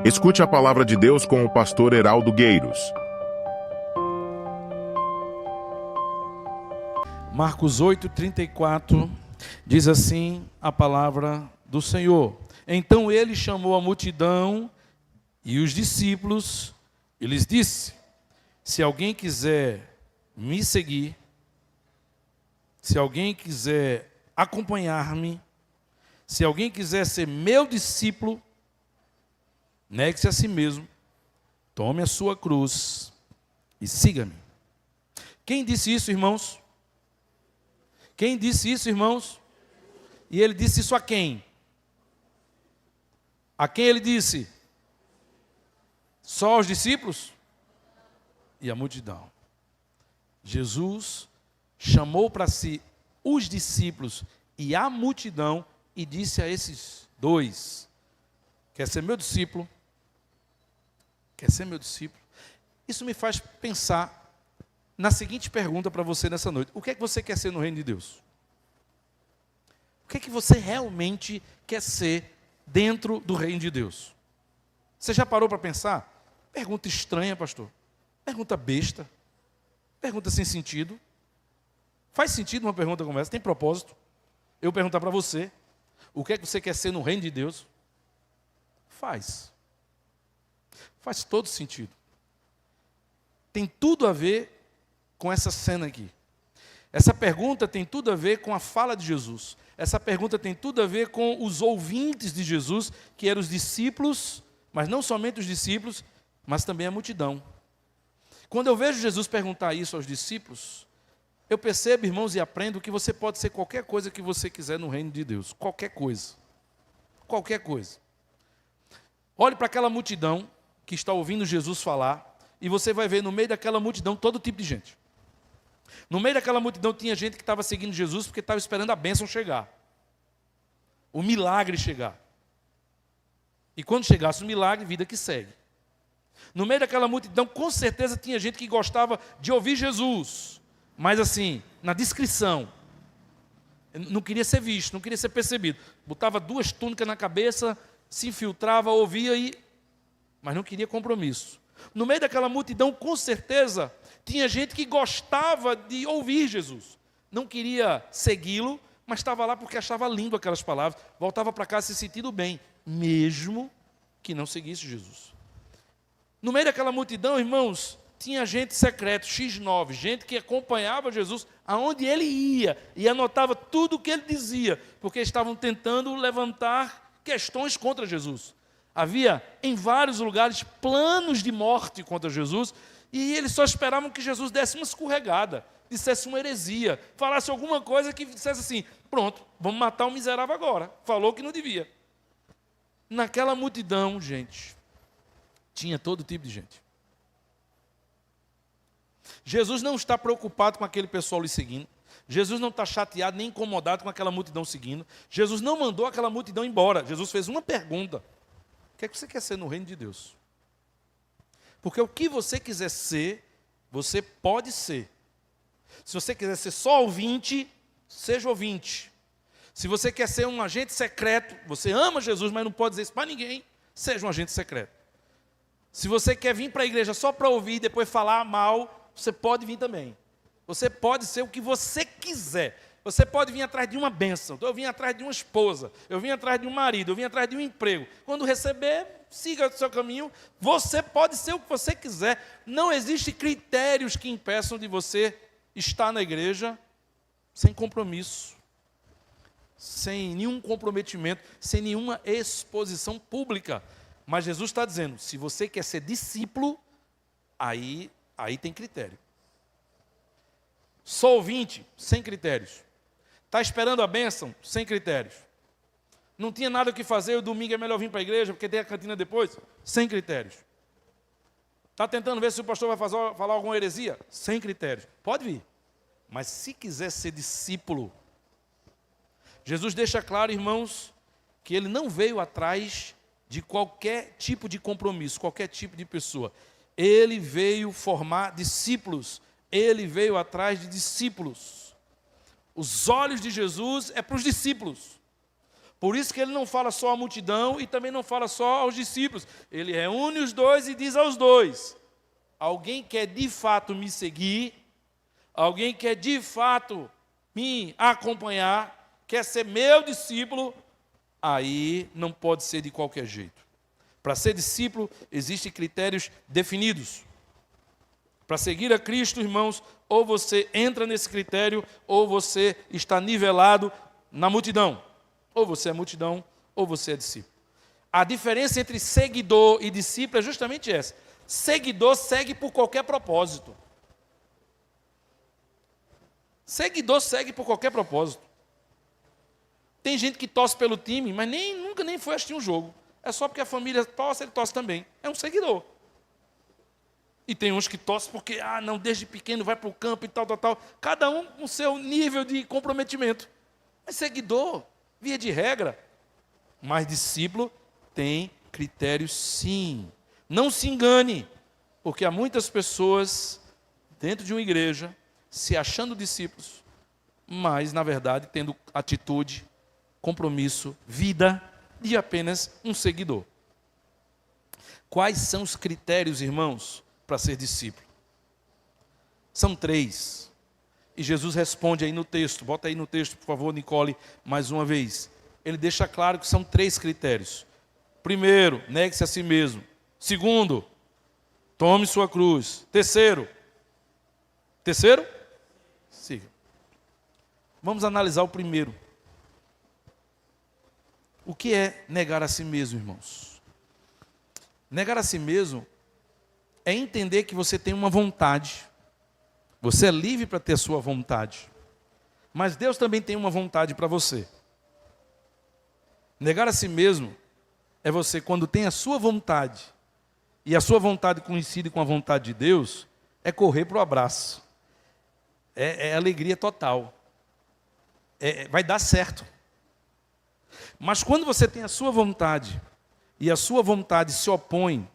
Escute a palavra de Deus com o pastor Heraldo Gueiros. Marcos 8:34 diz assim a palavra do Senhor. Então ele chamou a multidão e os discípulos e lhes disse: se alguém quiser me seguir, se alguém quiser acompanhar-me, se alguém quiser ser meu discípulo, negue-se a si mesmo, tome a sua cruz e siga-me. Quem disse isso, irmãos? Quem disse isso, irmãos? E ele disse isso a quem? A quem ele disse? Só aos discípulos? E a multidão. Jesus chamou para si os discípulos e a multidão e disse a esses dois: quer ser meu discípulo? Quer ser meu discípulo? Isso me faz pensar na seguinte pergunta para você nessa noite: o que é que você quer ser no reino de Deus? O que é que você realmente quer ser dentro do reino de Deus? Você já parou para pensar? Pergunta estranha, pastor. Pergunta besta. Pergunta sem sentido. Faz sentido uma pergunta como essa? Tem propósito? Eu perguntar para você: o que é que você quer ser no reino de Deus? Faz todo sentido. Tem tudo a ver com essa cena aqui. Essa pergunta tem tudo a ver com a fala de Jesus. Essa pergunta tem tudo a ver com os ouvintes de Jesus, que eram os discípulos, mas não somente os discípulos, mas também a multidão. Quando eu vejo Jesus perguntar isso aos discípulos, eu percebo, irmãos, e aprendo que você pode ser qualquer coisa que você quiser no reino de Deus. Qualquer coisa. Qualquer coisa. Olhe para aquela multidão que está ouvindo Jesus falar, e você vai ver no meio daquela multidão todo tipo de gente. No meio daquela multidão tinha gente que estava seguindo Jesus porque estava esperando a bênção chegar, o milagre chegar. E quando chegasse o milagre, vida que segue. No meio daquela multidão, com certeza tinha gente que gostava de ouvir Jesus, mas assim, na discrição. Não queria ser visto, não queria ser percebido. Botava 2 túnicas na cabeça, se infiltrava, ouvia mas não queria compromisso. No meio daquela multidão, com certeza, tinha gente que gostava de ouvir Jesus. Não queria segui-lo, mas estava lá porque achava lindo aquelas palavras. Voltava para casa se sentindo bem, mesmo que não seguisse Jesus. No meio daquela multidão, irmãos, tinha gente secreta, X9, gente que acompanhava Jesus aonde ele ia e anotava tudo o que ele dizia, porque estavam tentando levantar questões contra Jesus. Havia em vários lugares planos de morte contra Jesus, e eles só esperavam que Jesus desse uma escorregada, dissesse uma heresia, falasse alguma coisa que dissesse assim: pronto, vamos matar o miserável agora. Falou que não devia. Naquela multidão, gente, tinha todo tipo de gente. Jesus não está preocupado com aquele pessoal lhe seguindo. Jesus não está chateado nem incomodado com aquela multidão seguindo. Jesus não mandou aquela multidão embora. Jesus fez uma pergunta: o que é que você quer ser no reino de Deus? Porque o que você quiser ser, você pode ser. Se você quiser ser só ouvinte, seja ouvinte. Se você quer ser um agente secreto, você ama Jesus, mas não pode dizer isso para ninguém, seja um agente secreto. Se você quer vir para a igreja só para ouvir e depois falar mal, você pode vir também. Você pode ser o que você quiser. Você pode vir atrás de uma bênção. Eu vim atrás de uma esposa. Eu vim atrás de um marido. Eu vim atrás de um emprego. Quando receber, siga o seu caminho. Você pode ser o que você quiser. Não existem critérios que impeçam de você estar na igreja sem compromisso, sem nenhum comprometimento, sem nenhuma exposição pública. Mas Jesus está dizendo: se você quer ser discípulo, aí tem critério. Sou ouvinte, sem critérios. Está esperando a bênção, sem critérios. Não tinha nada o que fazer, o domingo é melhor vir para a igreja, porque tem a cantina depois, sem critérios. Está tentando ver se o pastor vai falar alguma heresia? Sem critérios. Pode vir. Mas se quiser ser discípulo, Jesus deixa claro, irmãos, que ele não veio atrás de qualquer tipo de compromisso, qualquer tipo de pessoa. Ele veio formar discípulos. Ele veio atrás de discípulos. Os olhos de Jesus é para os discípulos. Por isso que ele não fala só à multidão e também não fala só aos discípulos. Ele reúne os dois e diz aos dois: alguém quer de fato me seguir, alguém quer de fato me acompanhar, quer ser meu discípulo, aí não pode ser de qualquer jeito. Para ser discípulo, existem critérios definidos. Para seguir a Cristo, irmãos, ou você entra nesse critério, ou você está nivelado na multidão. Ou você é multidão, ou você é discípulo. A diferença entre seguidor e discípulo é justamente essa. Seguidor segue por qualquer propósito. Seguidor segue por qualquer propósito. Tem gente que torce pelo time, mas nunca nem foi assistir um jogo. É só porque a família torce, ele torce também. É um seguidor. E tem uns que torcem porque, não, desde pequeno vai para o campo e tal. Cada um com seu nível de comprometimento. Mas seguidor, via de regra. Mas discípulo tem critérios sim. Não se engane, porque há muitas pessoas dentro de uma igreja se achando discípulos, mas, na verdade, tendo atitude, compromisso, vida de apenas um seguidor. Quais são os critérios, irmãos, para ser discípulo? São 3. E Jesus responde aí no texto. Bota aí no texto, por favor, Nicole, mais uma vez. Ele deixa claro que são 3 critérios. Primeiro, negue-se a si mesmo. Segundo, tome sua cruz. Terceiro, siga. Vamos analisar o primeiro. O que é negar a si mesmo, irmãos? Negar a si mesmo é entender que você tem uma vontade. Você é livre para ter a sua vontade. Mas Deus também tem uma vontade para você. Negar a si mesmo é você, quando tem a sua vontade, e a sua vontade coincide com a vontade de Deus, é correr para o abraço. É alegria total. Vai dar certo. Mas quando você tem a sua vontade, e a sua vontade se opõe,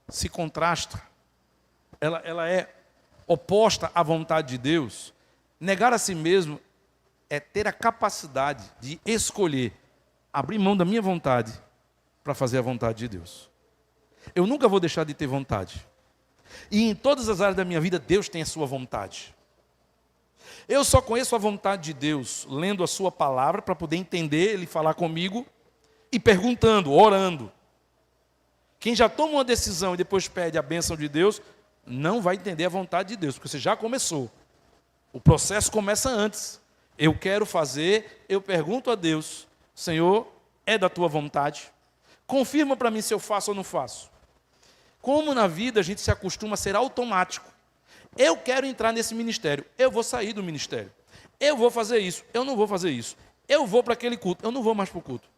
se contrasta, ela é oposta à vontade de Deus, negar a si mesmo é ter a capacidade de escolher, abrir mão da minha vontade para fazer a vontade de Deus. Eu nunca vou deixar de ter vontade. E em todas as áreas da minha vida, Deus tem a sua vontade. Eu só conheço a vontade de Deus lendo a sua palavra para poder entender, Ele falar comigo, e perguntando, orando. Quem já toma uma decisão e depois pede a bênção de Deus, não vai entender a vontade de Deus, porque você já começou. O processo começa antes. Eu quero fazer, eu pergunto a Deus, Senhor, é da tua vontade? Confirma para mim se eu faço ou não faço. Como na vida a gente se acostuma a ser automático. Eu quero entrar nesse ministério, eu vou sair do ministério. Eu vou fazer isso, eu não vou fazer isso. Eu vou para aquele culto, eu não vou mais para o culto.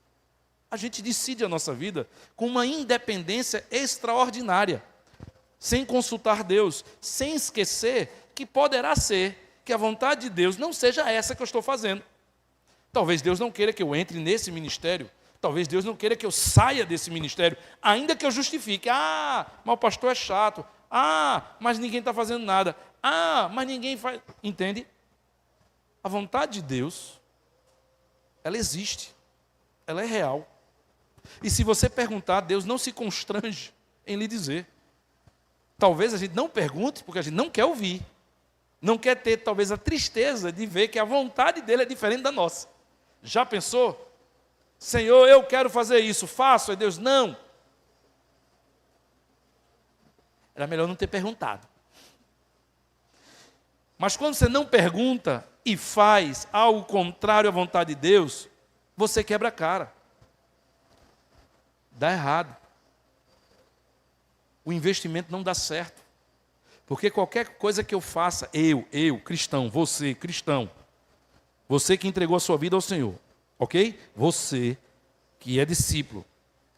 A gente decide a nossa vida com uma independência extraordinária, sem consultar Deus, sem esquecer que poderá ser que a vontade de Deus não seja essa que eu estou fazendo. Talvez Deus não queira que eu entre nesse ministério, talvez Deus não queira que eu saia desse ministério, ainda que eu justifique. Mas o pastor é chato. Mas ninguém está fazendo nada. Mas ninguém faz... Entende? A vontade de Deus, ela existe. Ela é real. E se você perguntar, Deus não se constrange em lhe dizer. Talvez a gente não pergunte, porque a gente não quer ouvir. Não quer ter, talvez, a tristeza de ver que a vontade dele é diferente da nossa. Já pensou? Senhor, eu quero fazer isso, faço. Aí Deus, não. Era melhor não ter perguntado. Mas quando você não pergunta e faz algo contrário à vontade de Deus, você quebra a cara. Dá errado. O investimento não dá certo. Porque qualquer coisa que eu faça, eu, cristão, você, cristão, você que entregou a sua vida ao Senhor, ok? Você que é discípulo,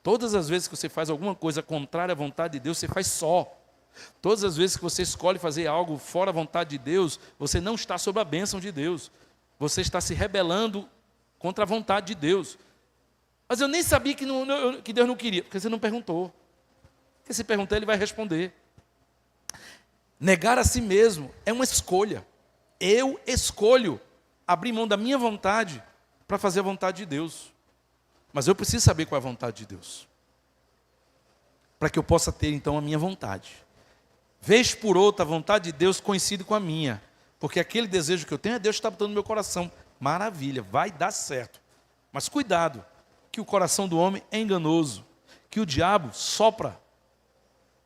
todas as vezes que você faz alguma coisa contrária à vontade de Deus, você faz só. Todas as vezes que você escolhe fazer algo fora da vontade de Deus, você não está sob a bênção de Deus. Você está se rebelando contra a vontade de Deus. Mas eu nem sabia que Deus não queria, porque você não perguntou. Porque se perguntar, Ele vai responder. Negar a si mesmo é uma escolha. Eu escolho abrir mão da minha vontade para fazer a vontade de Deus. Mas eu preciso saber qual é a vontade de Deus, para que eu possa ter então a minha vontade. Vez por outra, a vontade de Deus coincide com a minha, porque aquele desejo que eu tenho é Deus que está botando no meu coração. Maravilha, vai dar certo. Mas cuidado, que o coração do homem é enganoso, que o diabo sopra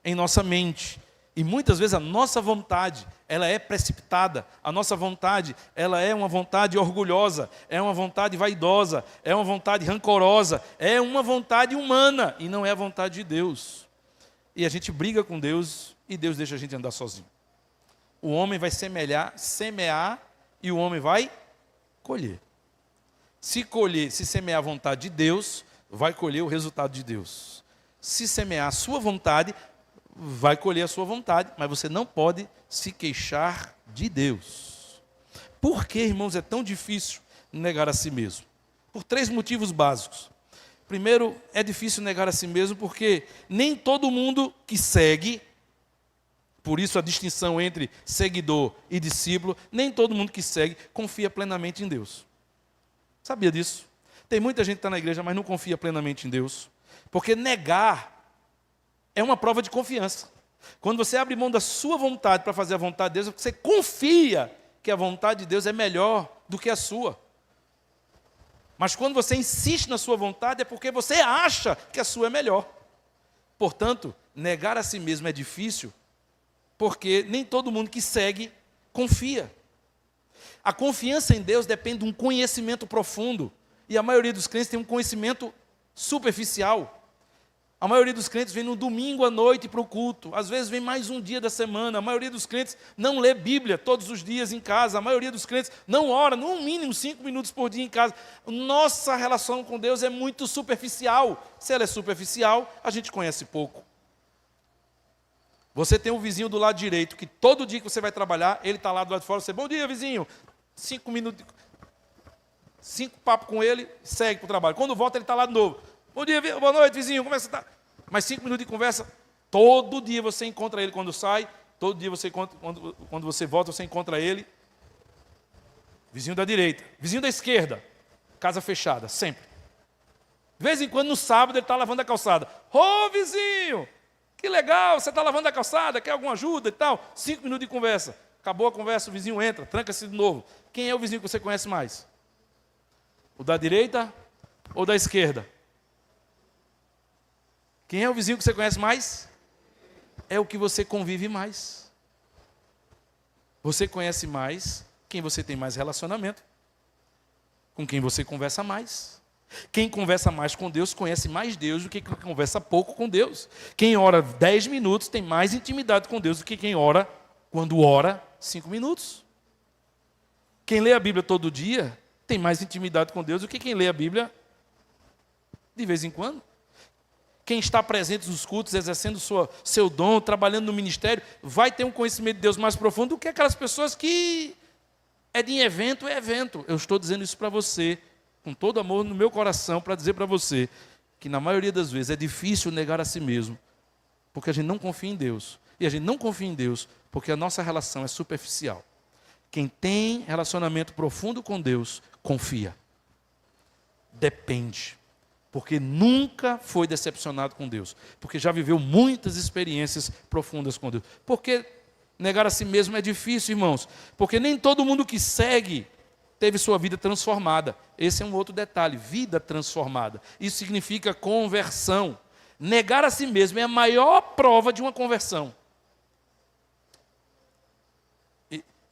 em nossa mente. E muitas vezes a nossa vontade, ela é precipitada. A nossa vontade, ela é uma vontade orgulhosa, é uma vontade vaidosa, é uma vontade rancorosa, é uma vontade humana e não é a vontade de Deus. E a gente briga com Deus e Deus deixa a gente andar sozinho. O homem vai semear e o homem vai colher. Se semear a vontade de Deus, vai colher o resultado de Deus. Se semear a sua vontade, vai colher a sua vontade, mas você não pode se queixar de Deus. Por que, irmãos, é tão difícil negar a si mesmo? Por 3 motivos básicos. Primeiro, é difícil negar a si mesmo porque nem todo mundo que segue, por isso a distinção entre seguidor e discípulo, nem todo mundo que segue confia plenamente em Deus. Sabia disso? Tem muita gente que está na igreja, mas não confia plenamente em Deus. Porque negar é uma prova de confiança. Quando você abre mão da sua vontade para fazer a vontade de Deus, você confia que a vontade de Deus é melhor do que a sua. Mas quando você insiste na sua vontade, é porque você acha que a sua é melhor. Portanto, negar a si mesmo é difícil, porque nem todo mundo que segue confia. A confiança em Deus depende de um conhecimento profundo. E a maioria dos crentes tem um conhecimento superficial. A maioria dos crentes vem no domingo à noite para o culto. Às vezes vem mais um dia da semana. A maioria dos crentes não lê Bíblia todos os dias em casa. A maioria dos crentes não ora, no mínimo 5 minutos por dia em casa. Nossa relação com Deus é muito superficial. Se ela é superficial, a gente conhece pouco. Você tem um vizinho do lado direito, que todo dia que você vai trabalhar, ele está lá do lado de fora, você, bom dia, vizinho. 5 minutos, 5 papos com ele, segue para o trabalho. Quando volta, ele está lá de novo. Bom dia, boa noite, vizinho, como é que você está? Mais 5 minutos de conversa, todo dia você encontra ele quando sai, todo dia você encontra, quando você volta, você encontra ele. Vizinho da direita, vizinho da esquerda, casa fechada, sempre. De vez em quando, no sábado, ele está lavando a calçada. Ô, vizinho, que legal, você está lavando a calçada, quer alguma ajuda e tal? 5 minutos de conversa. Acabou a conversa, o vizinho entra, tranca-se de novo. Quem é o vizinho que você conhece mais? O da direita ou da esquerda? Quem é o vizinho que você conhece mais? É o que você convive mais. Você conhece mais quem você tem mais relacionamento, com quem você conversa mais. Quem conversa mais com Deus conhece mais Deus do que quem conversa pouco com Deus. Quem ora 10 minutos tem mais intimidade com Deus do que quem ora, quando ora, 5 minutos. Quem lê a Bíblia todo dia tem mais intimidade com Deus do que quem lê a Bíblia de vez em quando. Quem está presente nos cultos, exercendo seu dom, trabalhando no ministério, vai ter um conhecimento de Deus mais profundo do que aquelas pessoas que é de evento em evento. Eu estou dizendo isso para você, com todo amor no meu coração, para dizer para você que na maioria das vezes é difícil negar a si mesmo, porque a gente não confia em Deus. E a gente não confia em Deus porque a nossa relação é superficial. Quem tem relacionamento profundo com Deus, confia. Depende. Porque nunca foi decepcionado com Deus. Porque já viveu muitas experiências profundas com Deus. Porque negar a si mesmo é difícil, irmãos. Porque nem todo mundo que segue teve sua vida transformada. Esse é um outro detalhe, vida transformada. Isso significa conversão. Negar a si mesmo é a maior prova de uma conversão.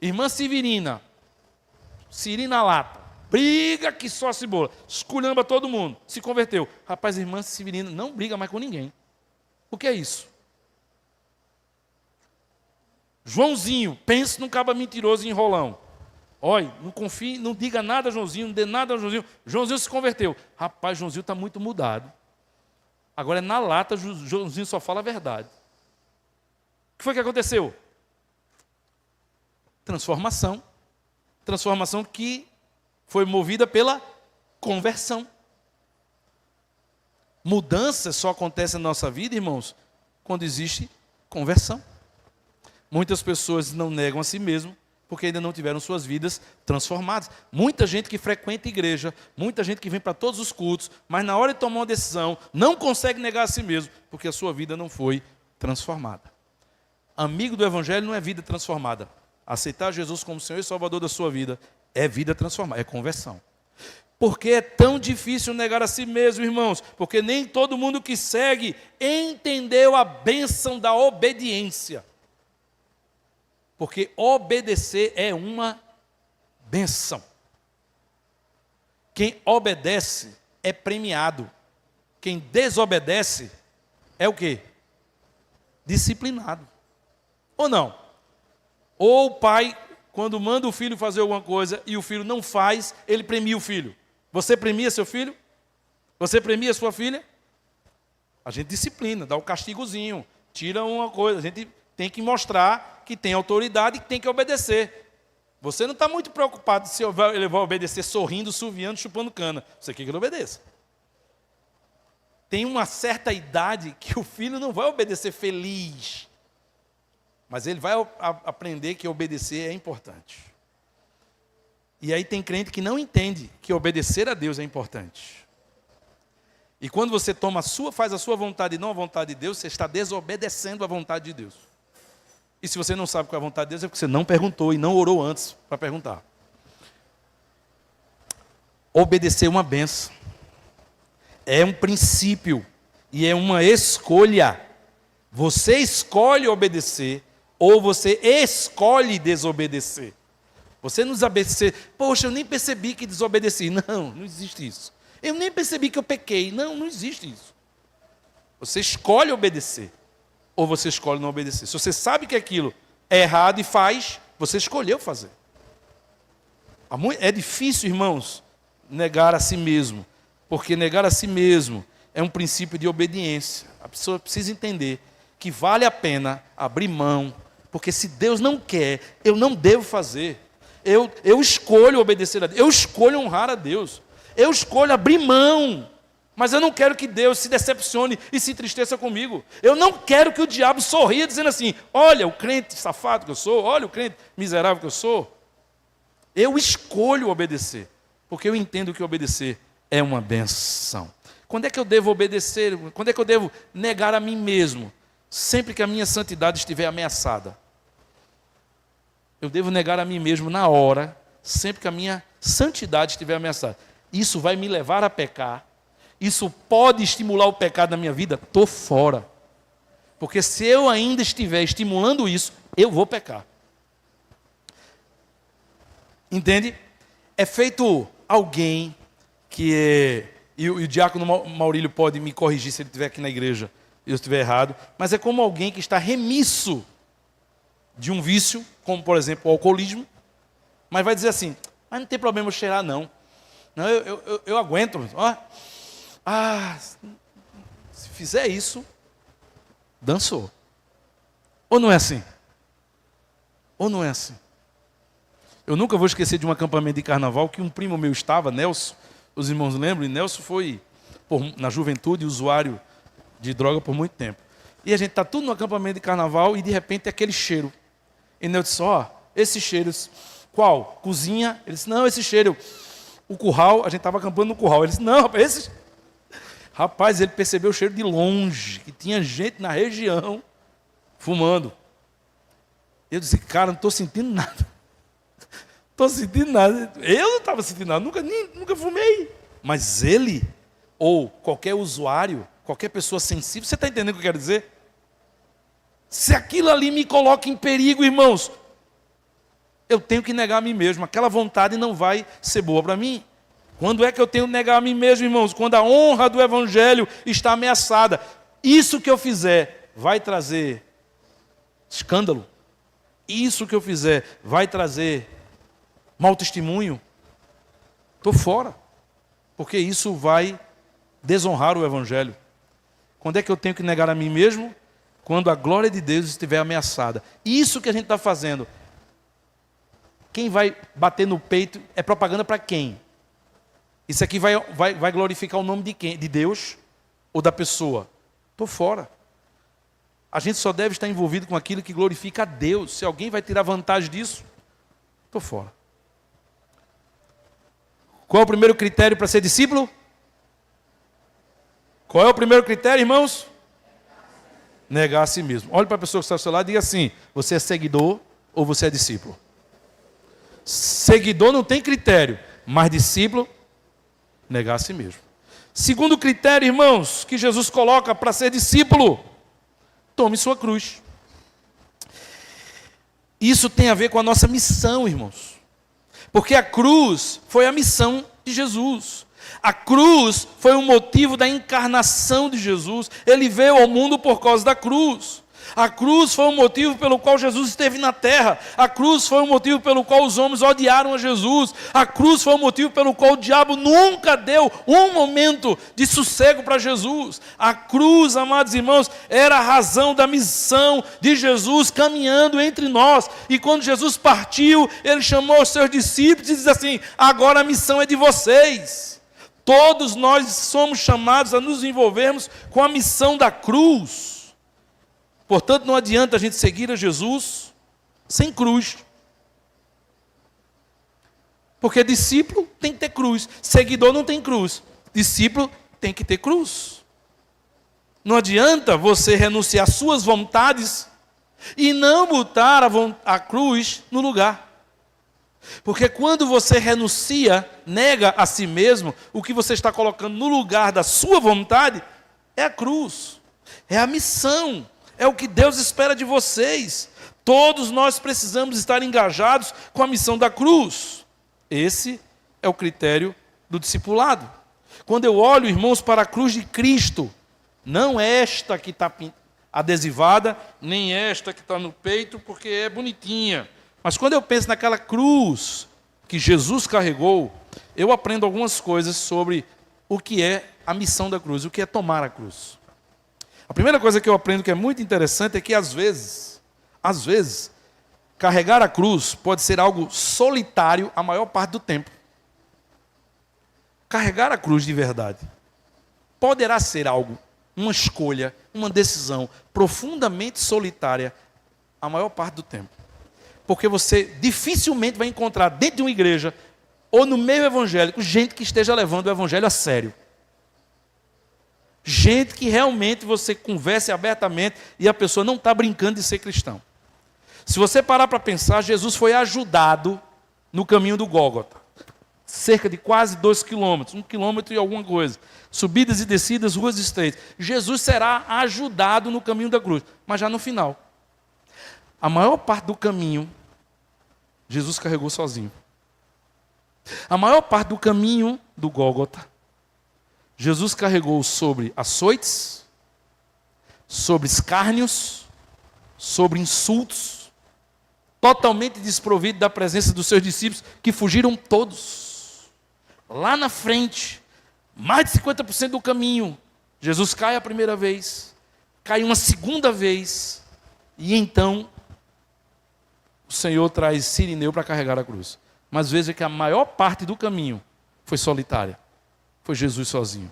Irmã Severina, Cirina Lata, briga que só cebola, esculhamba todo mundo, se converteu. Rapaz, irmã Severina não briga mais com ninguém. O que é isso? Joãozinho, pense num caba mentiroso e enrolão. Olha, não confie, não diga nada a Joãozinho, não dê nada a Joãozinho. Joãozinho se converteu. Rapaz, Joãozinho está muito mudado. Agora, na lata, Joãozinho só fala a verdade. O que foi que aconteceu? Transformação. Transformação que foi movida pela conversão. Mudança só acontece na nossa vida, irmãos, quando existe conversão. Muitas pessoas não negam a si mesmo porque ainda não tiveram suas vidas transformadas. Muita gente que frequenta a igreja, muita gente que vem para todos os cultos, mas na hora de tomar uma decisão, não consegue negar a si mesmo, porque a sua vida não foi transformada. Amigo do Evangelho não é vida transformada. Aceitar Jesus como Senhor e Salvador da sua vida é vida transformada, é conversão. Por que é tão difícil negar a si mesmo, irmãos? Porque nem todo mundo que segue entendeu a bênção da obediência. Porque obedecer é uma bênção. Quem obedece é premiado. Quem desobedece é o quê? Disciplinado. Ou não? Ou o pai, quando manda o filho fazer alguma coisa e o filho não faz, ele premia o filho. Você premia seu filho? Você premia sua filha? A gente disciplina, dá o castigozinho, tira uma coisa. A gente tem que mostrar que tem autoridade e que tem que obedecer. Você não está muito preocupado se ele vai obedecer sorrindo, suviando, chupando cana. Você quer que ele obedeça. Tem uma certa idade que o filho não vai obedecer feliz. Mas ele vai aprender que obedecer é importante. E aí tem crente que não entende que obedecer a Deus é importante. E quando você faz a sua vontade e não a vontade de Deus, você está desobedecendo a vontade de Deus. E se você não sabe qual é a vontade de Deus, é porque você não perguntou e não orou antes para perguntar. Obedecer é uma benção. É um princípio e é uma escolha. Você escolhe obedecer ou você escolhe desobedecer. Você não desobedecer, poxa, eu nem percebi que desobedeci. Não, não existe isso. Eu nem percebi que eu pequei. Não, não existe isso. Você escolhe obedecer ou você escolhe não obedecer. Se você sabe que aquilo é errado e faz, você escolheu fazer. É difícil, irmãos, negar a si mesmo, porque negar a si mesmo é um princípio de obediência. A pessoa precisa entender que vale a pena abrir mão, porque se Deus não quer, eu não devo fazer. Eu escolho obedecer a Deus, eu escolho honrar a Deus, eu escolho abrir mão, mas eu não quero que Deus se decepcione e se entristeça comigo. Eu não quero que o diabo sorria dizendo assim, olha o crente safado que eu sou, olha o crente miserável que eu sou. Eu escolho obedecer, porque eu entendo que obedecer é uma benção. Quando é que eu devo obedecer? Quando é que eu devo negar a mim mesmo? Sempre que a minha santidade estiver ameaçada. Eu devo negar a mim mesmo na hora, sempre que a minha santidade estiver ameaçada. Isso vai me levar a pecar. Isso pode estimular o pecado na minha vida? Estou fora. Porque se eu ainda estiver estimulando isso, eu vou pecar. Entende? É feito alguém que é... E o diácono Maurílio pode me corrigir se ele estiver aqui na igreja e eu estiver errado. Mas é como alguém que está remisso de um vício, como por exemplo o alcoolismo, mas vai dizer assim, mas não tem problema eu cheirar não. Não, eu aguento. Se fizer isso, dançou. Ou não é assim? Ou não é assim? Eu nunca vou esquecer de um acampamento de carnaval que um primo meu estava, Nelson, os irmãos lembram? E Nelson foi, na juventude, usuário de droga por muito tempo. E a gente está tudo no acampamento de carnaval e de repente aquele cheiro. E Nelson disse, esses cheiros, qual? Cozinha? Ele disse, não, esse cheiro, o curral, a gente estava acampando no curral. Ele disse, não, rapaz, esse... Rapaz, ele percebeu o cheiro de longe, que tinha gente na região fumando. Eu disse, cara, não estou sentindo nada. Estou sentindo nada. Eu não estava sentindo nada, nunca fumei. Mas ele, ou qualquer usuário, qualquer pessoa sensível, você está entendendo o que eu quero dizer? Se aquilo ali me coloca em perigo, irmãos, eu tenho que negar a mim mesmo. Aquela vontade não vai ser boa para mim. Quando é que eu tenho que negar a mim mesmo, irmãos? Quando a honra do Evangelho está ameaçada. Isso que eu fizer vai trazer escândalo. Isso que eu fizer vai trazer mau testemunho. Estou fora. Porque isso vai desonrar o Evangelho. Quando é que eu tenho que negar a mim mesmo? Quando a glória de Deus estiver ameaçada. Isso que a gente está fazendo. Quem vai bater no peito é propaganda para quem? Isso aqui vai glorificar o nome de quem? De Deus ou da pessoa? Estou fora. A gente só deve estar envolvido com aquilo que glorifica a Deus. Se alguém vai tirar vantagem disso, Estou fora. Qual é o primeiro critério para ser discípulo? Qual é o primeiro critério, irmãos? Negar a si mesmo. Olhe para a pessoa que está ao seu lado e diga assim: você é seguidor ou você é discípulo? Seguidor não tem critério, mas discípulo, negar a si mesmo. Segundo critério, irmãos, que Jesus coloca para ser discípulo: tome sua cruz. Isso tem a ver com a nossa missão, irmãos. Porque a cruz foi a missão de Jesus. A cruz foi o motivo da encarnação de Jesus. Ele veio ao mundo por causa da cruz. A cruz foi o motivo pelo qual Jesus esteve na terra. A cruz foi o motivo pelo qual os homens odiaram a Jesus. A cruz foi o motivo pelo qual o diabo nunca deu um momento de sossego para Jesus. A cruz, amados irmãos, era a razão da missão de Jesus caminhando entre nós. E quando Jesus partiu, ele chamou os seus discípulos e disse assim: agora a missão é de vocês. Todos nós somos chamados a nos envolvermos com a missão da cruz. Portanto, não adianta a gente seguir a Jesus sem cruz. Porque discípulo tem que ter cruz. Seguidor não tem cruz. Discípulo tem que ter cruz. Não adianta você renunciar às suas vontades e não botar a cruz no lugar. Porque quando você renuncia, nega a si mesmo, o que você está colocando no lugar da sua vontade é a cruz, é a missão. É o que Deus espera de vocês. Todos nós precisamos estar engajados com a missão da cruz. Esse é o critério do discipulado. Quando eu olho, irmãos, para a cruz de Cristo, não esta que está adesivada, nem esta que está no peito, porque é bonitinha. Mas quando eu penso naquela cruz que Jesus carregou, eu aprendo algumas coisas sobre o que é a missão da cruz, o que é tomar a cruz. A primeira coisa que eu aprendo que é muito interessante é que às vezes, carregar a cruz pode ser algo solitário a maior parte do tempo. Carregar a cruz de verdade poderá ser algo, uma escolha, uma decisão profundamente solitária a maior parte do tempo. Porque você dificilmente vai encontrar dentro de uma igreja ou no meio evangélico gente que esteja levando o evangelho a sério. Gente que realmente você converse abertamente e a pessoa não está brincando de ser cristão. Se você parar para pensar, Jesus foi ajudado no caminho do Gólgota. Cerca de quase 2 quilômetros, 1 quilômetro e alguma coisa. Subidas e descidas, ruas estreitas. Jesus será ajudado no caminho da cruz, mas já no final. A maior parte do caminho, Jesus carregou sozinho. A maior parte do caminho do Gólgota, Jesus carregou sobre açoites, sobre escárnios, sobre insultos, totalmente desprovido da presença dos seus discípulos, que fugiram todos. Lá na frente, mais de 50% do caminho, Jesus cai a primeira vez, cai uma segunda vez, e então o Senhor traz Cirineu para carregar a cruz. Mas veja que a maior parte do caminho foi solitária. Foi Jesus sozinho.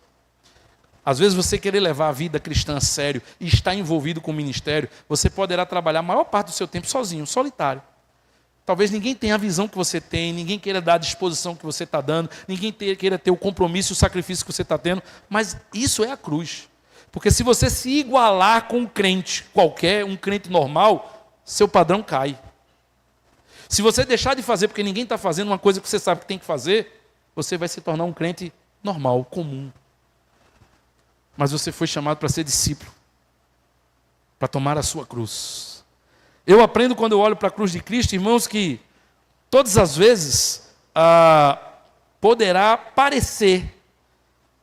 Às vezes você querer levar a vida cristã a sério e estar envolvido com o ministério, você poderá trabalhar a maior parte do seu tempo sozinho, solitário. Talvez ninguém tenha a visão que você tem, ninguém queira dar a disposição que você está dando, ninguém queira ter o compromisso e o sacrifício que você está tendo, mas isso é a cruz. Porque se você se igualar com um crente qualquer, um crente normal, seu padrão cai. Se você deixar de fazer porque ninguém está fazendo uma coisa que você sabe que tem que fazer, você vai se tornar um crente normal, comum. Mas você foi chamado para ser discípulo, para tomar a sua cruz. Eu aprendo quando eu olho para a cruz de Cristo, irmãos, que todas as vezes poderá parecer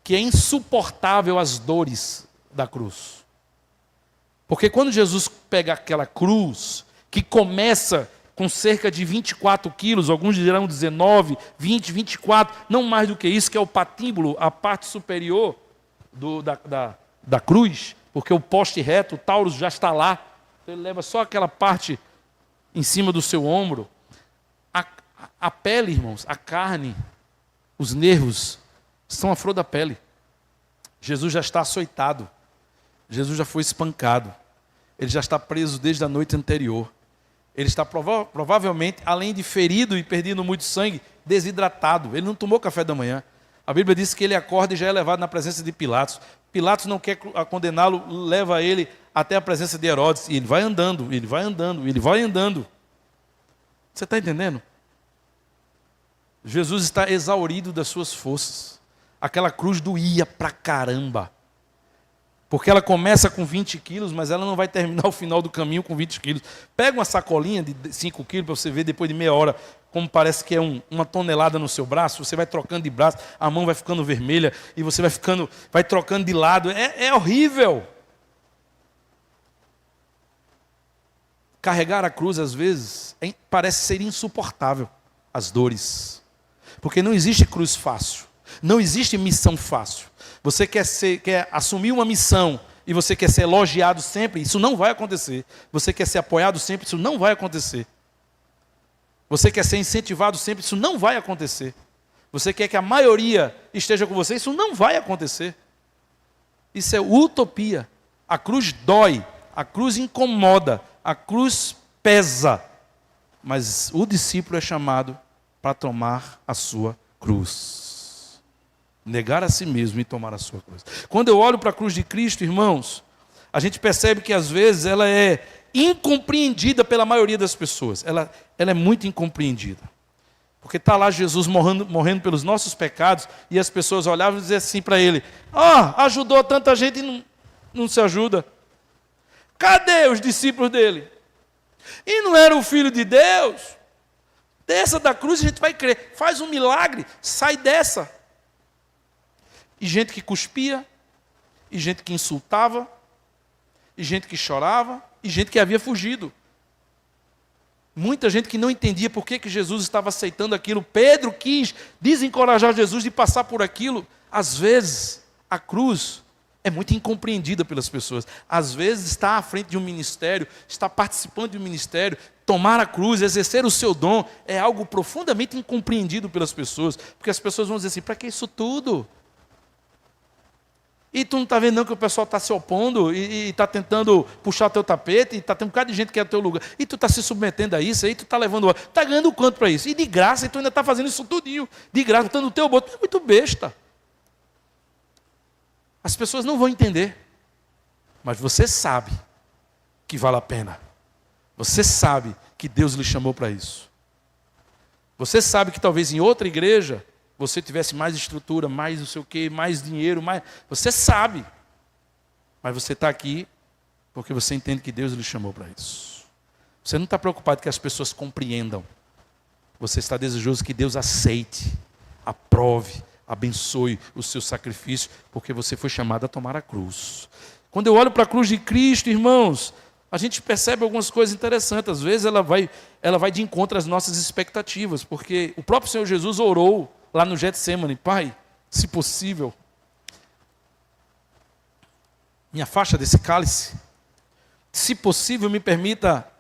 que é insuportável as dores da cruz. Porque quando Jesus pega aquela cruz, que começa com cerca de 24 quilos, alguns dirão 19, 20, 24, não mais do que isso, que é o patíbulo, a parte superior da cruz, porque o poste reto, o Taurus já está lá, então ele leva só aquela parte em cima do seu ombro. A pele, irmãos, a carne, os nervos, estão à flor da pele. Jesus já está açoitado, Jesus já foi espancado, ele já está preso desde a noite anterior. Ele está provavelmente, além de ferido e perdendo muito sangue, desidratado. Ele não tomou café da manhã. A Bíblia diz que ele acorda e já é levado na presença de Pilatos. Pilatos não quer condená-lo, leva ele até a presença de Herodes. E ele vai andando, ele vai andando, ele vai andando. Você está entendendo? Jesus está exaurido das suas forças. Aquela cruz doía pra caramba. Porque ela começa com 20 quilos, mas ela não vai terminar o final do caminho com 20 quilos. Pega uma sacolinha de 5 quilos para você ver depois de meia hora como parece que é uma tonelada no seu braço. Você vai trocando de braço, a mão vai ficando vermelha e você vai trocando de lado. É horrível. Carregar a cruz, às vezes, parece ser insuportável. As dores. Porque não existe cruz fácil. Não existe missão fácil. Você quer assumir uma missão e você quer ser elogiado sempre, isso não vai acontecer. Você quer ser apoiado sempre, isso não vai acontecer. Você quer ser incentivado sempre, isso não vai acontecer. Você quer que a maioria esteja com você, isso não vai acontecer. Isso é utopia. A cruz dói, a cruz incomoda, a cruz pesa. Mas o discípulo é chamado para tomar a sua cruz. Negar a si mesmo e tomar a sua cruz. Quando eu olho para a cruz de Cristo, irmãos, a gente percebe que às vezes ela é incompreendida pela maioria das pessoas. Ela é muito incompreendida. Porque está lá Jesus morrendo pelos nossos pecados e as pessoas olhavam e diziam assim para ele: ajudou tanta gente e não se ajuda. Cadê os discípulos dele? E não era o Filho de Deus? Desça da cruz e a gente vai crer. Faz um milagre, sai dessa. E gente que cuspia, e gente que insultava, e gente que chorava, e gente que havia fugido. Muita gente que não entendia por que Jesus estava aceitando aquilo. Pedro quis desencorajar Jesus de passar por aquilo. Às vezes, a cruz é muito incompreendida pelas pessoas. Às vezes, estar à frente de um ministério, estar participando de um ministério, tomar a cruz, exercer o seu dom, é algo profundamente incompreendido pelas pessoas. Porque as pessoas vão dizer assim: para que isso tudo? E tu não está vendo não que o pessoal está se opondo e está tentando puxar o teu tapete, e está tendo um bocado de gente que quer o teu lugar, e tu está se submetendo a isso, aí tu está levando, está ganhando quanto para isso? E de graça, e tu ainda está fazendo isso tudinho, de graça, botando o teu boto, é muito besta. As pessoas não vão entender, mas você sabe que vale a pena. Você sabe que Deus lhe chamou para isso. Você sabe que talvez em outra igreja você tivesse mais estrutura, mais não sei o quê, mais dinheiro, mais... Você sabe. Mas você está aqui porque você entende que Deus lhe chamou para isso. Você não está preocupado que as pessoas compreendam. Você está desejoso que Deus aceite, aprove, abençoe o seu sacrifício, porque você foi chamado a tomar a cruz. Quando eu olho para a cruz de Cristo, irmãos, a gente percebe algumas coisas interessantes. Às vezes ela vai de encontro às nossas expectativas, porque o próprio Senhor Jesus orou lá no Getsemane: Pai, se possível, me afasta desse cálice. Se possível, me permita.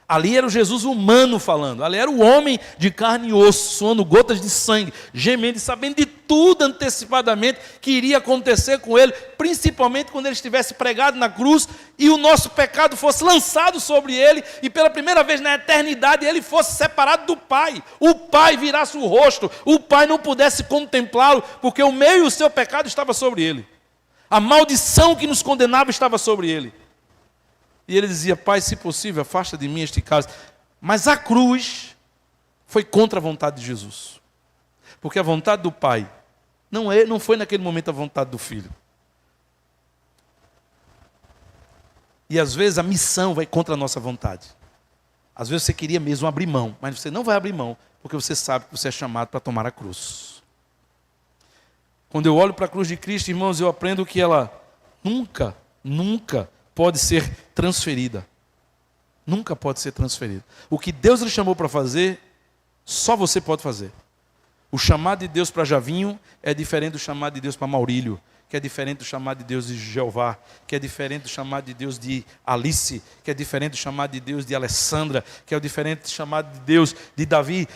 Ali era o Jesus humano falando. Ali era o homem de carne e osso, suando gotas de sangue, gemendo e sabendo de tudo antecipadamente que iria acontecer com ele, principalmente quando ele estivesse pregado na cruz e o nosso pecado fosse lançado sobre ele e pela primeira vez na eternidade ele fosse separado do Pai. O Pai virasse o rosto, o Pai não pudesse contemplá-lo, porque o meu e o seu pecado estava sobre ele. A maldição que nos condenava estava sobre ele. E ele dizia: Pai, se possível, afasta de mim este cálice. Mas a cruz foi contra a vontade de Jesus. Porque a vontade do Pai não foi naquele momento a vontade do Filho. E às vezes a missão vai contra a nossa vontade. Às vezes você queria mesmo abrir mão, mas você não vai abrir mão, porque você sabe que você é chamado para tomar a cruz. Quando eu olho para a cruz de Cristo, irmãos, eu aprendo que ela nunca pode ser transferida. Nunca pode ser transferida. O que Deus lhe chamou para fazer, só você pode fazer. O chamado de Deus para Javinho é diferente do chamado de Deus para Maurílio, que é diferente do chamado de Deus de Jeová, que é diferente do chamado de Deus de Alice, que é diferente do chamado de Deus de Alessandra, que é o diferente do chamado de Deus de Davi.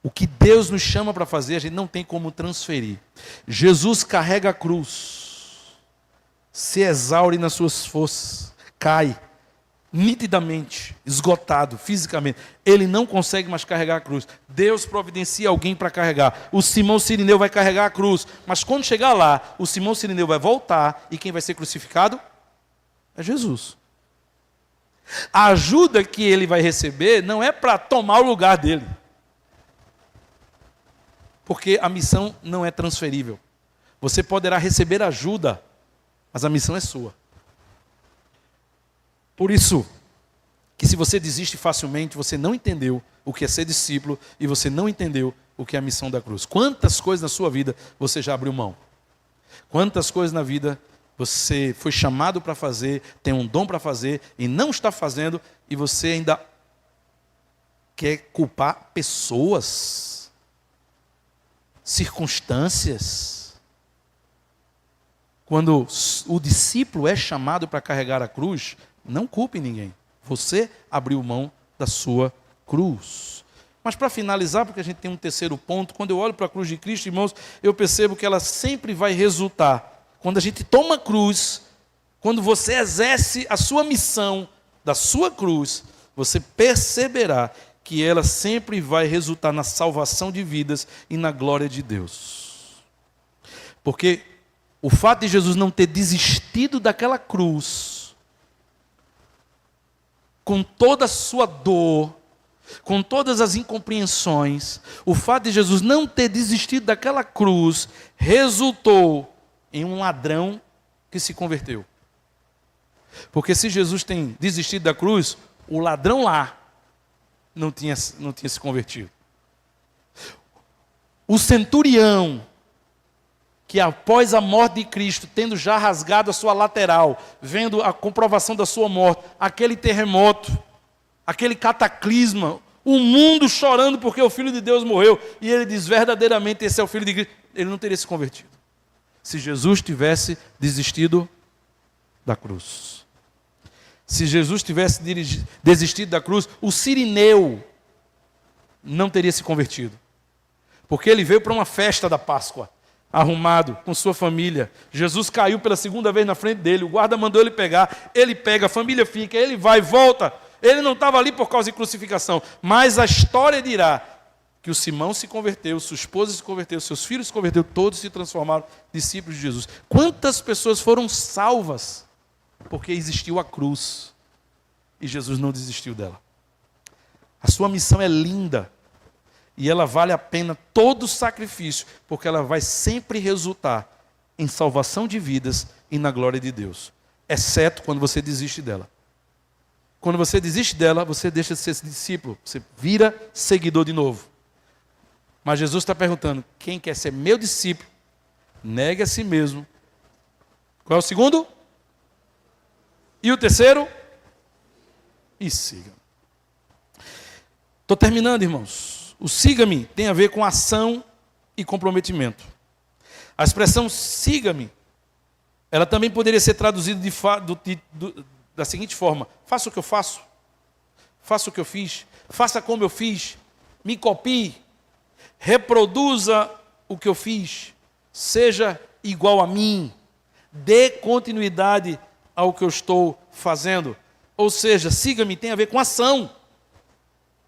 O que Deus nos chama para fazer, a gente não tem como transferir. Jesus carrega a cruz, se exaure nas suas forças, cai nitidamente, esgotado fisicamente. Ele não consegue mais carregar a cruz. Deus providencia alguém para carregar. O Simão Cirineu vai carregar a cruz. Mas quando chegar lá, o Simão Cirineu vai voltar. E quem vai ser crucificado? É Jesus. A ajuda que ele vai receber não é para tomar o lugar dele. Porque a missão não é transferível. Você poderá receber ajuda, mas a missão é sua. Por isso, que se você desiste facilmente, você não entendeu o que é ser discípulo e você não entendeu o que é a missão da cruz. Quantas coisas na sua vida você já abriu mão? Quantas coisas na vida você foi chamado para fazer, tem um dom para fazer e não está fazendo e você ainda quer culpar pessoas, circunstâncias? Quando o discípulo é chamado para carregar a cruz, não culpe ninguém. Você abriu mão da sua cruz. Mas para finalizar, porque a gente tem um terceiro ponto, quando eu olho para a cruz de Cristo, irmãos, eu percebo que ela sempre vai resultar. Quando a gente toma a cruz, quando você exerce a sua missão da sua cruz, você perceberá que ela sempre vai resultar na salvação de vidas e na glória de Deus. Porque o fato de Jesus não ter desistido daquela cruz, com toda a sua dor, com todas as incompreensões, o fato de Jesus não ter desistido daquela cruz, resultou em um ladrão que se converteu. Porque se Jesus tem desistido da cruz, o ladrão lá não tinha se convertido. O centurião, que após a morte de Cristo, tendo já rasgado a sua lateral, vendo a comprovação da sua morte, aquele terremoto, aquele cataclisma, o mundo chorando porque o Filho de Deus morreu, e ele diz verdadeiramente esse é o Filho de Cristo, ele não teria se convertido, se Jesus tivesse desistido da cruz. Se Jesus tivesse desistido da cruz, o Cirineu não teria se convertido, porque ele veio para uma festa da Páscoa, arrumado, com sua família. Jesus caiu pela segunda vez na frente dele, o guarda mandou ele pegar, ele pega, a família fica, ele vai, volta. Ele não estava ali por causa de crucificação, mas a história dirá que o Simão se converteu, sua esposa se converteu, seus filhos se converteram, todos se transformaram em discípulos de Jesus. Quantas pessoas foram salvas porque existiu a cruz e Jesus não desistiu dela? A sua missão é linda. E ela vale a pena todo o sacrifício, porque ela vai sempre resultar em salvação de vidas e na glória de Deus. Exceto quando você desiste dela. Quando você desiste dela, você deixa de ser discípulo. Você vira seguidor de novo. Mas Jesus está perguntando, quem quer ser meu discípulo, negue a si mesmo. Qual é o segundo? E o terceiro? E siga. Estou terminando, irmãos. O siga-me tem a ver com ação e comprometimento. A expressão siga-me, ela também poderia ser traduzida da seguinte forma: faça o que eu faço, faça o que eu fiz, faça como eu fiz, me copie, reproduza o que eu fiz, seja igual a mim, dê continuidade ao que eu estou fazendo. Ou seja, siga-me tem a ver com ação,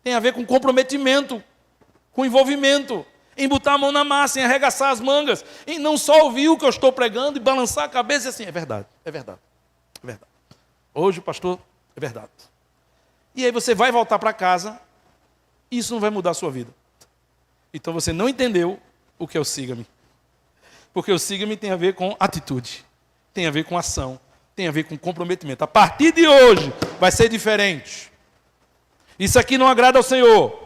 tem a ver com comprometimento, com envolvimento, em botar a mão na massa, em arregaçar as mangas, em não só ouvir o que eu estou pregando e balançar a cabeça e assim, é verdade, é verdade, é verdade. Hoje o pastor, é verdade. E aí você vai voltar para casa, e isso não vai mudar a sua vida. Então você não entendeu o que é o siga-me. Porque o siga-me tem a ver com atitude, tem a ver com ação, tem a ver com comprometimento. A partir de hoje vai ser diferente. Isso aqui não agrada ao Senhor.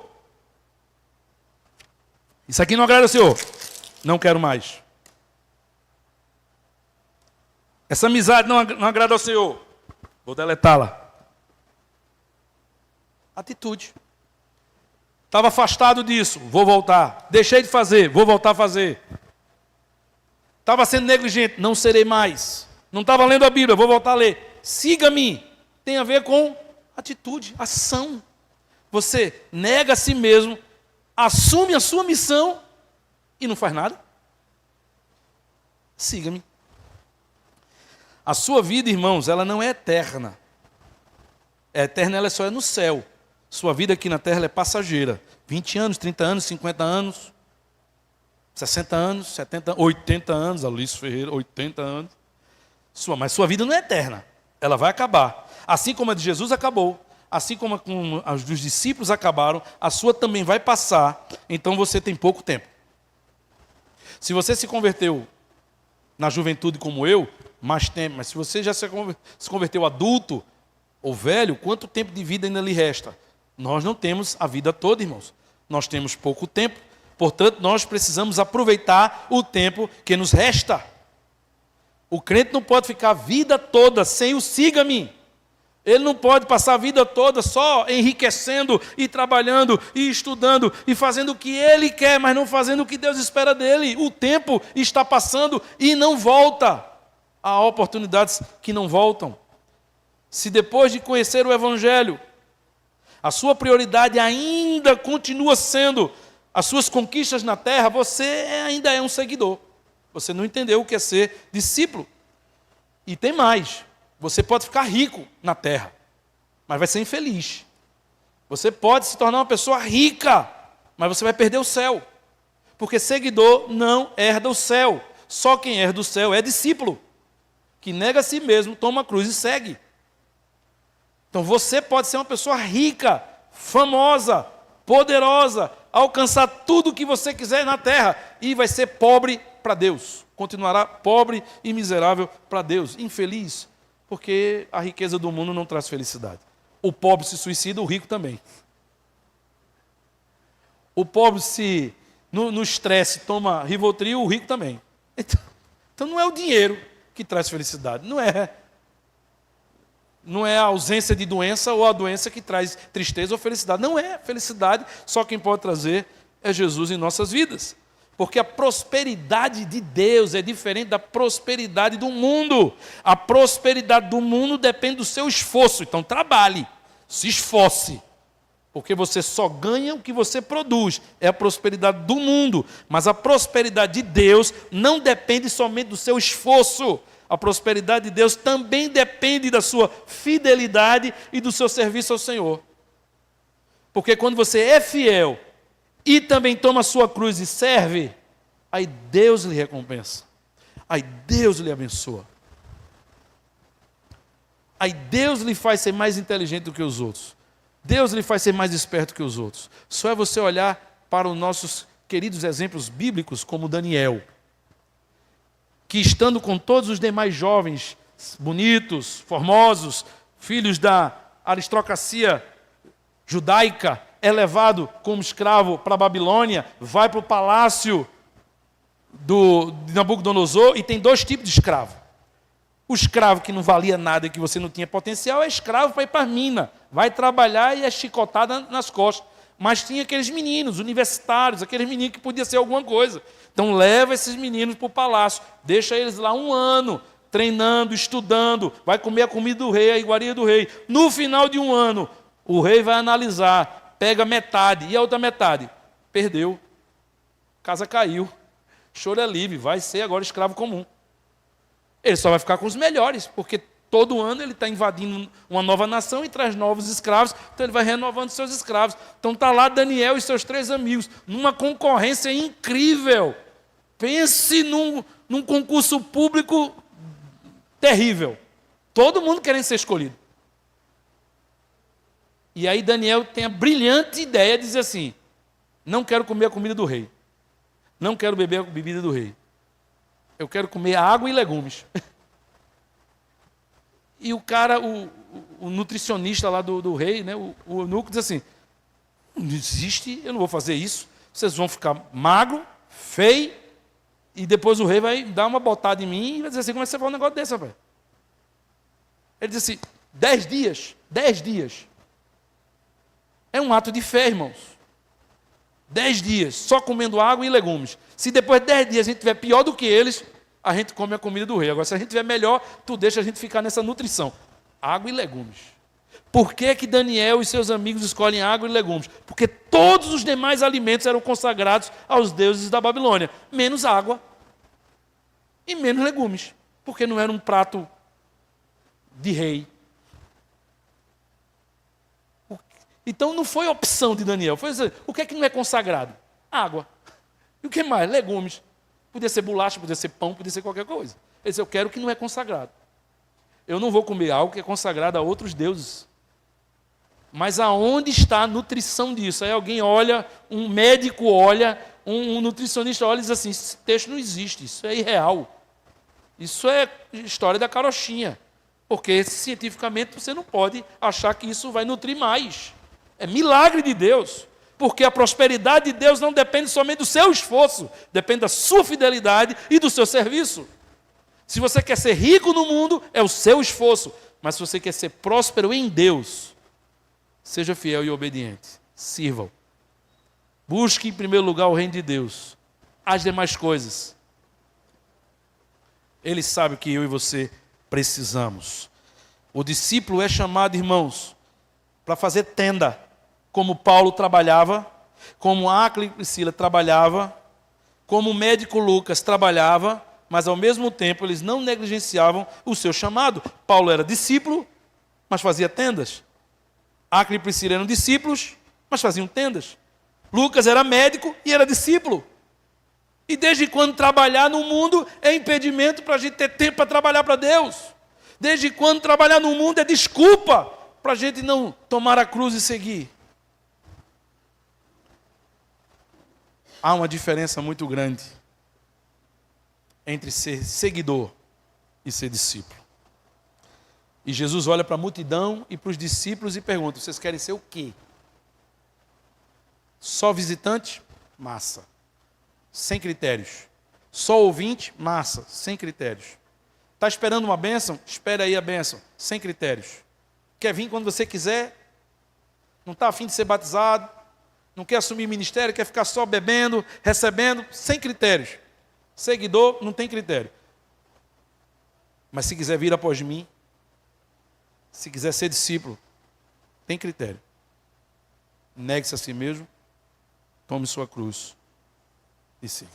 Isso aqui não agrada ao Senhor. Não quero mais. Essa amizade não agrada ao Senhor. Vou deletá-la. Atitude. Estava afastado disso, vou voltar. Deixei de fazer, vou voltar a fazer. Estava sendo negligente, não serei mais. Não estava lendo a Bíblia, vou voltar a ler. Siga-me. Tem a ver com atitude, ação. Você nega a si mesmo, assume a sua missão e não faz nada. Siga-me. A sua vida, irmãos, ela não é eterna. Eterna ela só é no céu. Sua vida aqui na terra ela é passageira. 20 anos, 30 anos, 50 anos, 60 anos, 70, 80 anos, a Luiz Ferreira, 80 anos. Mas sua vida não é eterna. Ela vai acabar. Assim como a de Jesus acabou, assim como as dos discípulos acabaram, a sua também vai passar. Então você tem pouco tempo. Se você se converteu na juventude como eu, mais tempo. Mas se você já se converteu adulto ou velho, quanto tempo de vida ainda lhe resta? Nós não temos a vida toda, irmãos. Nós temos pouco tempo. Portanto, nós precisamos aproveitar o tempo que nos resta. O crente não pode ficar a vida toda sem o siga-me. Ele não pode passar a vida toda só enriquecendo e trabalhando e estudando e fazendo o que ele quer, mas não fazendo o que Deus espera dele. O tempo está passando e não volta. Há oportunidades que não voltam. Se depois de conhecer o Evangelho, a sua prioridade ainda continua sendo as suas conquistas na terra, você ainda é um seguidor. Você não entendeu o que é ser discípulo. E tem mais. Você pode ficar rico na terra, mas vai ser infeliz. Você pode se tornar uma pessoa rica, mas você vai perder o céu. Porque seguidor não herda o céu. Só quem herda o céu é discípulo, que nega a si mesmo, toma a cruz e segue. Então você pode ser uma pessoa rica, famosa, poderosa, alcançar tudo o que você quiser na terra e vai ser pobre para Deus. Continuará pobre e miserável para Deus, infeliz, porque a riqueza do mundo não traz felicidade. O pobre se suicida, o rico também. O pobre se no estresse toma Rivotril, o rico também. Então não é o dinheiro que traz felicidade, não é a ausência de doença ou a doença que traz tristeza ou felicidade. Não é felicidade, só quem pode trazer é Jesus em nossas vidas. Porque a prosperidade de Deus é diferente da prosperidade do mundo. A prosperidade do mundo depende do seu esforço. Então trabalhe, se esforce. Porque você só ganha o que você produz. É a prosperidade do mundo. Mas a prosperidade de Deus não depende somente do seu esforço. A prosperidade de Deus também depende da sua fidelidade e do seu serviço ao Senhor. Porque quando você é fiel e também toma a sua cruz e serve, aí Deus lhe recompensa. Aí Deus lhe abençoa. Aí Deus lhe faz ser mais inteligente do que os outros. Deus lhe faz ser mais esperto que os outros. Só é você olhar para os nossos queridos exemplos bíblicos, como Daniel, que estando com todos os demais jovens, bonitos, formosos, filhos da aristocracia judaica, é levado como escravo para a Babilônia, vai para o palácio de Nabucodonosor e tem dois tipos de escravo. O escravo que não valia nada e que você não tinha potencial é escravo para ir para a mina, vai trabalhar e é chicotada nas costas. Mas tinha aqueles meninos universitários, aqueles meninos que podiam ser alguma coisa. Então leva esses meninos para o palácio, deixa eles lá 1 ano, treinando, estudando, vai comer a comida do rei, a iguaria do rei. No final de 1 ano, o rei vai analisar, pega metade, e a outra metade? Perdeu, casa caiu, choro é livre, vai ser agora escravo comum. Ele só vai ficar com os melhores, porque todo ano ele está invadindo uma nova nação e traz novos escravos, então ele vai renovando seus escravos. Então está lá Daniel e seus 3 amigos, numa concorrência incrível. Pense num concurso público terrível. Todo mundo querendo ser escolhido. E aí Daniel tem a brilhante ideia de dizer assim: não quero comer a comida do rei. Não quero beber a bebida do rei. Eu quero comer água e legumes. E o cara, o nutricionista lá do rei, né, o eunuco, diz assim: não existe, eu não vou fazer isso. Vocês vão ficar magro, feio, e depois o rei vai dar uma botada em mim e vai dizer assim: como é que você faz um negócio desse, rapaz? Ele diz assim: 10 dias, 10 dias. É um ato de fé, irmãos. 10 dias, só comendo água e legumes. Se depois de 10 dias a gente estiver pior do que eles, a gente come a comida do rei. Agora, se a gente estiver melhor, tu deixa a gente ficar nessa nutrição. Água e legumes. Por que que Daniel e seus amigos escolhem água e legumes? Porque todos os demais alimentos eram consagrados aos deuses da Babilônia, menos água e menos legumes, porque não era um prato de rei. Então não foi opção de Daniel. Foi dizer, o que é que não é consagrado? Água. E o que mais? Legumes. Podia ser bolacha, podia ser pão, podia ser qualquer coisa. Ele disse, eu quero o que não é consagrado. Eu não vou comer algo que é consagrado a outros deuses. Mas aonde está a nutrição disso? Aí alguém olha, um médico olha, um nutricionista olha e diz assim, esse texto não existe, isso é irreal. Isso é história da carochinha. Porque cientificamente você não pode achar que isso vai nutrir mais. É milagre de Deus. Porque a prosperidade de Deus não depende somente do seu esforço, depende da sua fidelidade e do seu serviço. Se você quer ser rico no mundo, é o seu esforço. Mas se você quer ser próspero em Deus, seja fiel e obediente. Sirva-o. Busque em primeiro lugar o reino de Deus. As demais coisas. Ele sabe o que eu e você precisamos. O discípulo é chamado, irmãos, para fazer tenda. Como Paulo trabalhava, como Áquila e Priscila trabalhava, como o médico Lucas trabalhava, mas ao mesmo tempo eles não negligenciavam o seu chamado. Paulo era discípulo, mas fazia tendas. Áquila e Priscila eram discípulos, mas faziam tendas. Lucas era médico e era discípulo. E desde quando trabalhar no mundo é impedimento para a gente ter tempo para trabalhar para Deus? Desde quando trabalhar no mundo é desculpa para a gente não tomar a cruz e seguir? Há uma diferença muito grande entre ser seguidor e ser discípulo. E Jesus olha para a multidão e para os discípulos e pergunta, vocês querem ser o quê? Só visitante? Massa. Sem critérios. Só ouvinte? Massa. Sem critérios. Está esperando uma bênção? Espere aí a bênção. Sem critérios. Quer vir quando você quiser? Não está a fim de ser batizado? Não quer assumir ministério? Quer ficar só bebendo, recebendo? Sem critérios. Seguidor não tem critério. Mas se quiser vir após mim, se quiser ser discípulo, tem critério. Negue-se a si mesmo, tome sua cruz e siga.